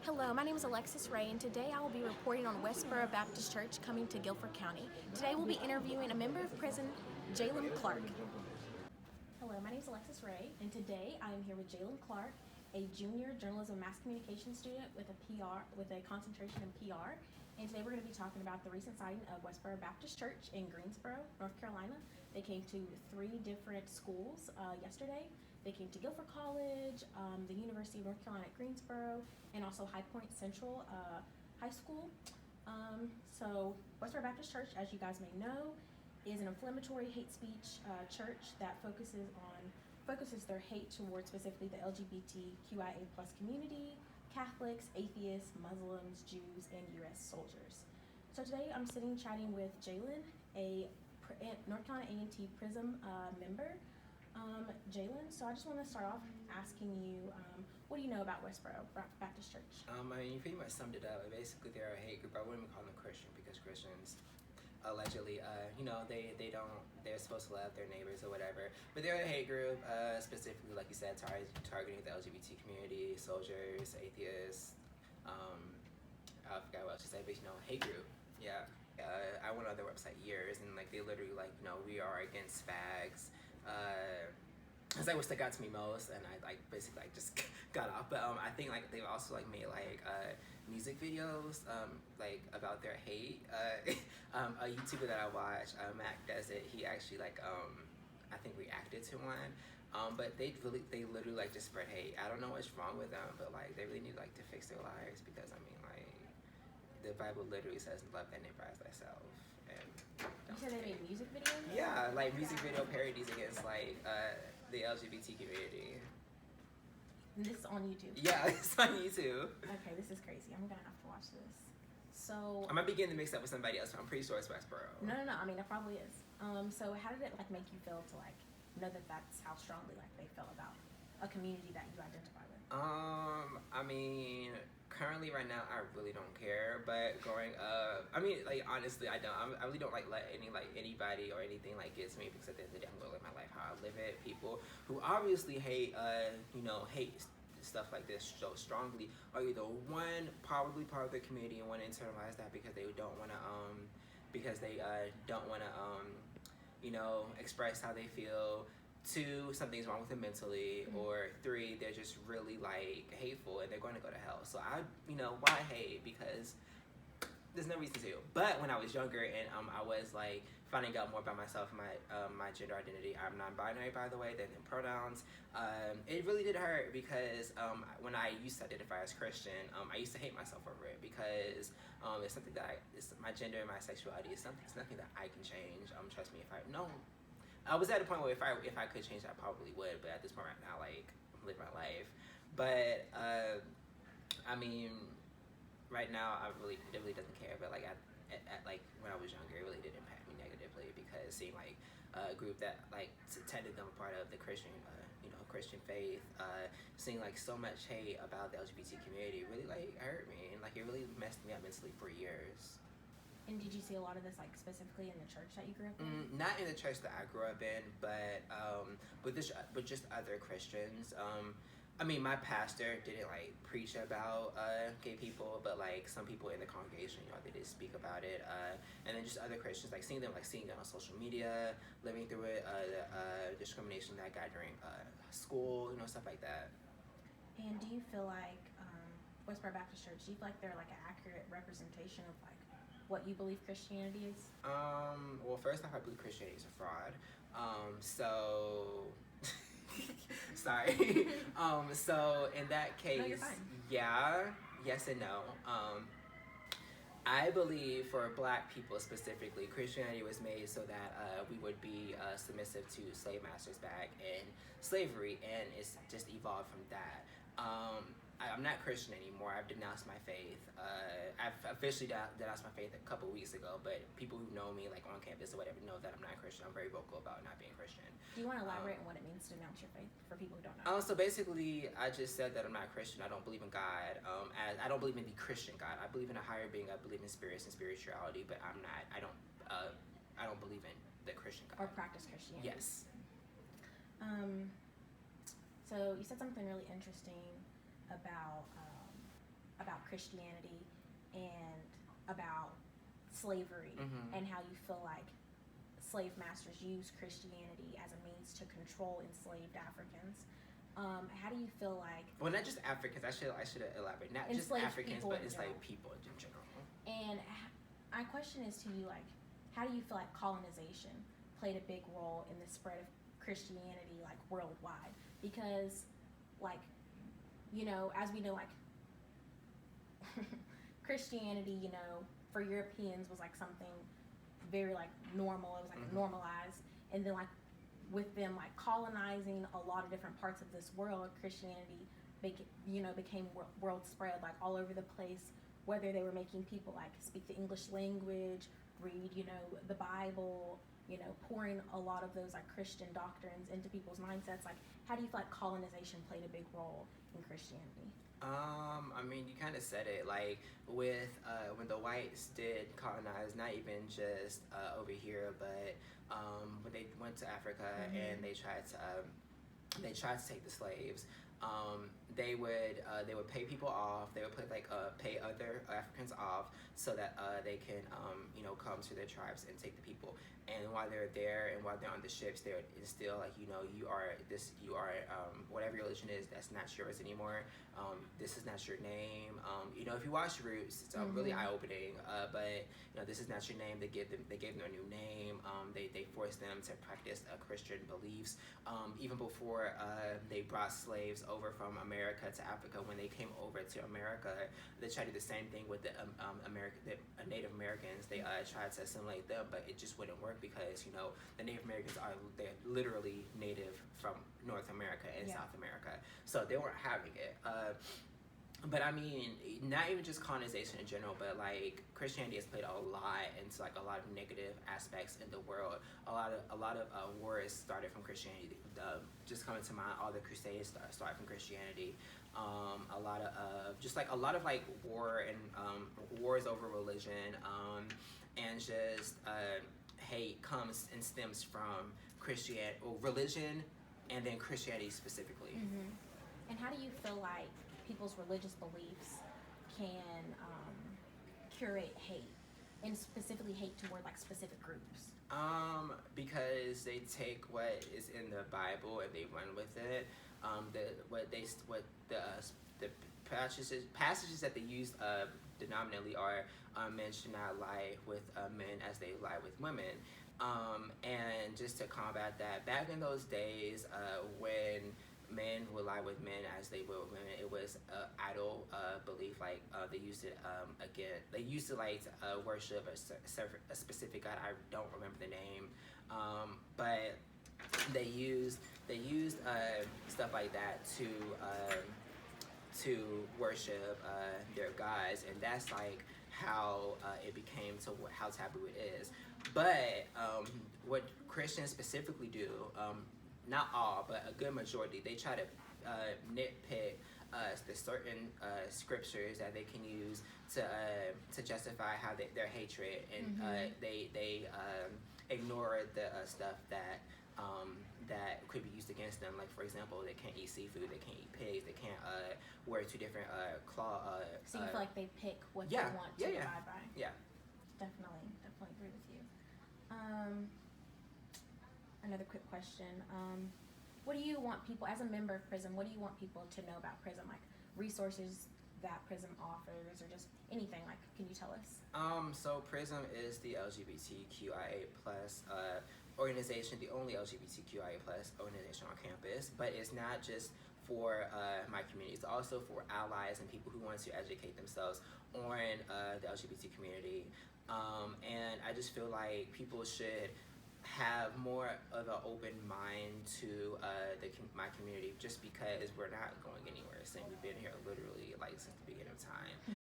Hello, my name is Alexis Ray, and today I will be reporting on Westboro Baptist Church coming to Guilford County. Today we'll be interviewing a member of prison, Jaylen Clark. Hello, my name is Alexis Ray, and today I am here with Jaylen Clark, a junior journalism and mass communication student with a concentration in PR. And today we're going to be talking about the recent sighting of Westboro Baptist Church in Greensboro, North Carolina. They came to 3 different schools yesterday. They came to Guilford College, the University of North Carolina at Greensboro, and also High Point Central High School. So Westboro Baptist Church, as you guys may know, is an inflammatory hate speech church that focuses their hate towards specifically the LGBTQIA+ community, Catholics, atheists, Muslims, Jews, and U.S. soldiers. So today I'm sitting chatting with Jaylen, a North Carolina A&T PRISM member. Jaylen, so I just want to start off asking you, what do you know about Westboro Baptist Church? I mean, you pretty much summed it up. Basically, they're a hate group. I wouldn't even call them Christian because Christians allegedly, they're supposed to love their neighbors or whatever. But they're a hate group, specifically, like you said, targeting the LGBT community, soldiers, atheists. I forgot what else to say, but hate group. Yeah. I went on their website years, and they literally we are against fags. That's what stuck out to me most, and I basically just got off. But I think they've also made music videos about their hate. A YouTuber that I watch, Mac does it. He actually I think reacted to one. But they literally just spread hate. I don't know what's wrong with them, but they really need to fix their lives, because the Bible literally says love thy neighbor as thyself. And you said they made music videos? Yeah, music video parodies against the LGBT community. And this is on YouTube? Yeah, it's on YouTube. Okay, this is crazy. I'm gonna have to watch this. So I might be getting mixed up with somebody else, but I'm pretty sure it's Westboro. No. I mean, it probably is. So how did it make you feel to know that that's how strongly they felt about a community that you identify with? I mean, currently right now I really don't care, but growing up, I mean, honestly, I really don't let anybody or anything get to me, because at the end of the day I'm gonna live my life how I live it. People who obviously hate hate stuff like this so strongly are either probably part of the community and want to internalize that because they don't want to express how they feel. 2, something's wrong with them mentally, or 3, they're just really hateful and they're going to go to hell. So why hate? Because there's no reason to. But when I was younger and I was finding out more about myself and my gender identity, I'm non-binary, by the way, than in pronouns. It really did hurt, because when I used to identify as Christian, I used to hate myself over it, because it's something that my gender and my sexuality is nothing that I can change. Trust me, I was at a point where if I could change that, I probably would, but at this point right now, I'm living my life. But I mean, right now it really doesn't care. But when I was younger, it really did impact me negatively, because seeing a group that tended them a part of the Christian Christian faith, seeing so much hate about the LGBT community really hurt me, and it really messed me up mentally for years. And did you see a lot of this specifically in the church that you grew up in? Not in the church that I grew up in, but just other Christians. I mean, my pastor didn't preach about gay people, but some people in the congregation, they did speak about it. And then just other Christians, seeing them on social media, living through it, the discrimination that I got during school, stuff like that. And do you feel Westboro Baptist Church, do you feel they're an accurate representation of what you believe Christianity is? Well, first off, I believe Christianity is a fraud. So sorry. So in that case, no, you're fine. Yeah, yes and no. I believe for Black people specifically, Christianity was made so that we would be submissive to slave masters back in slavery, and it's just evolved from that. I'm not Christian anymore. I've denounced my faith. I've officially denounced my faith a couple weeks ago, but people who know me on campus or whatever know that I'm not Christian. I'm very vocal about not being Christian. Do you want to elaborate on what it means to denounce your faith for people who don't know? So basically, I just said that I'm not Christian. I don't believe in God. I don't believe in the Christian God. I believe in a higher being. I believe in spirits and spirituality, but I don't believe in the Christian God. Or practice Christianity. Yes. So you said something really interesting about Christianity and about slavery and how you feel like slave masters use Christianity as a means to control enslaved Africans. How do you feel like... Well, not just Africans. I should elaborate. Not just Africans, but it's like people in general. And my question is to you, like, how do you feel like colonization played a big role in the spread of Christianity, like, worldwide? Because, like, you know, as we know, like, Christianity, you know, for Europeans was like something very like normal. It was like normalized, and then like with them like colonizing a lot of different parts of this world, Christianity became world spread, like all over the place. Whether they were making people like speak the English language, read, you know, the Bible, you know, pouring a lot of those like Christian doctrines into people's mindsets. Like, how do you feel like colonization played a big role in Christianity? I mean, you kind of said it, like, with, when the whites did colonize, not even just, over here, but, when they went to Africa and they tried to take the slaves, they would pay people off. They would pay other Africans off so that, they can, you know, come to their tribes and take the people. And while they're there and while they're on the ships, they're still like, you know, you are whatever your religion is, that's not yours anymore. This is not your name. You know, if you watch Roots, it's really eye-opening. But you know, this is not your name. They gave them a new name. They forced them to practice Christian beliefs. Even before they brought slaves over from America to Africa, when they came over to America, they tried to do the same thing with the Native Americans. They tried to assimilate them, but it just wouldn't work because, you know, the Native Americans they're literally native from North America and South America, so they weren't having it. But I mean, not even just colonization in general, but like Christianity has played a lot into like a lot of negative aspects in the world. A lot of wars started from Christianity. Just coming to mind, all the Crusades started from Christianity. A lot of like war and wars over religion, and just hate comes and stems from Christianity, or religion, and then Christianity specifically. And how do you feel like people's religious beliefs can curate hate, and specifically hate toward like specific groups? Because they take what is in the Bible and they run with it. The passages that they use denominally are men should not lie with men as they lie with women. And just to combat that, back in those days, when men would lie with men as they would with women, it was idol belief. Like they used it they used to like worship a specific god. I don't remember the name, but they used stuff like that to worship their gods, and that's like how it became to how taboo it is. But what Christians specifically do, not all, but a good majority, they try to nitpick the certain scriptures that they can use to justify how their hatred, and they ignore the stuff that could be used against them. Like, for example, they can't eat seafood, they can't eat pigs, they can't wear two different so you feel like they pick what they want to abide by? Yeah. Definitely agree with you. Another quick question. What do you want people, as a member of PRISM, what do you want people to know about PRISM? Like resources that PRISM offers, or just anything, like, can you tell us? So PRISM is the LGBTQIA plus organization, the only LGBTQIA plus organization on campus, but it's not just for my community, it's also for allies and people who want to educate themselves on the LGBT community. And I just feel like people should have more of an open mind to my community, just because we're not going anywhere. Since we've been here literally like since the beginning of time.